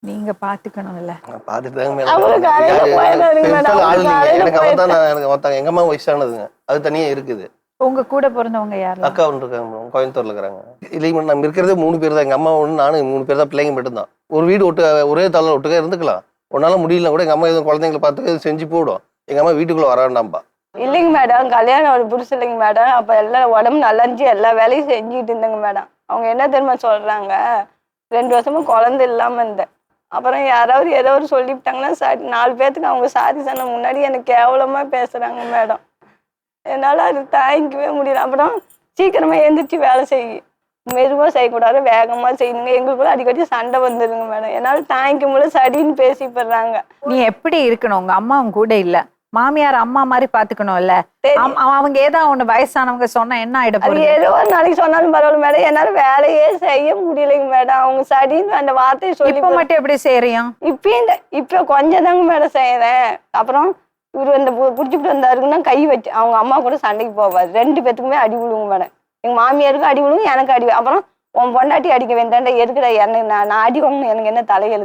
நீங்க பாத்துக்கணும்ல. நான் பார்த்துட்டு தாங்க அவரு காலையில போயிடுறாருங்க மேடம். பெருசாலும் ஆள் அவரு இல்லைங்க. காலையில எனக்கு அவன் போயிட்டு தான் எனக்கு ஒருத்தங்க எங்க அம்மா வயசானதுங்க. அது தனியா இருக்குது. உங்க கூட பிறந்தவங்க யாரெல்லாம்? அக்கா ஒன்று இருக்காங்க மேடம். கோயம்புத்தூர்ல இருக்கிறாங்க. இல்லைங்க மேடம், நம்ம இருக்கிறதே 3 பேர் தான். எங்க அம்மா ஒன்று, நானும் 3 பேர் தான், பிள்ளைங்க மட்டும்தான். ஒரு வீடு ஒரே தாளில் ஒட்டுக்கா இருந்துக்கலாம். உன்னால முடியல கூட எங்க அம்மா எதுவும் குழந்தைங்களை பார்த்து செஞ்சு போடும். எங்க அம்மா வீட்டுக்குள்ள வர வேண்டாம்பா. இல்லைங்க மேடம், கல்யாணம் ஒரு புதுசு இல்லைங்க மேடம். அப்ப எல்லாம் உடம்பு நல்லா இருந்துச்சு, எல்லா வேலையும் செஞ்சுட்டு இருந்தேங்க மேடம். அவங்க என்ன தெரியுமா சொல்றாங்க, 2 வருஷமா குழந்தை இல்லாம இருந்தேன். அப்புறம் யாராவது ஏதோ ஒரு சொல்லிவிட்டாங்கன்னா 4 பேத்துக்கு அவங்க சாரி சொன்ன முன்னாடி எனக்கு கேவலமா பேசுறாங்க மேடம். என்னால அது தாங்கிக்கவே முடியல. அப்புறம் சீக்கிரமா எழுந்திரிச்சு வேலை செய்யும், மெதுவா செய்யக்கூடாது, வேகமா செய்யணுங்க. எங்களுக்குள்ள அடிக்கடி சண்டை வந்துருங்க மேடம். என்னால தாங்கிக்க முடியல, சடின்னு பேசி போடுறாங்க. நீ எப்படி இருக்கணும்? உங்க அம்மா உங்க கூட இல்ல, மாமியார் அம்மா மாதிரி பாத்துக்கணும்ல. அவங்க ஏதாவது ஒண்ணு வயசானவங்க சொன்னா என்ன ஆயிட அது போகுது? ஏதோ ஒரு நாளைக்கு சொன்னாலும் பரவாயில்ல மேடம், என்னால வேலையே செய்ய முடியலைங்க மேடம். அவங்க சடின்னு அந்த வார்த்தையை சொல்லி இப்ப மட்டும் எப்படி செய்யறியும்? இப்ப கொஞ்சம் தாங்க மேடம் செய்யறேன். அப்புறம் இவரு இந்த குடிச்சுட்டு வந்தாருன்னா கை வச்சு அவங்க அம்மா கூட சண்டைக்கு போவாரு. 2 பேத்துக்குமே அடி விழுவுங்க மேடம். எங்க மாமியாருக்கும் அடி விழுவும், எனக்கு அடி. அப்புறம் உன் பொண்டாட்டி அடிக்க வேண்டாண்டா, எதுக்குடா என்ன நான் அடி வாங்கணும், எனக்கு என்ன தலையெழுத்து?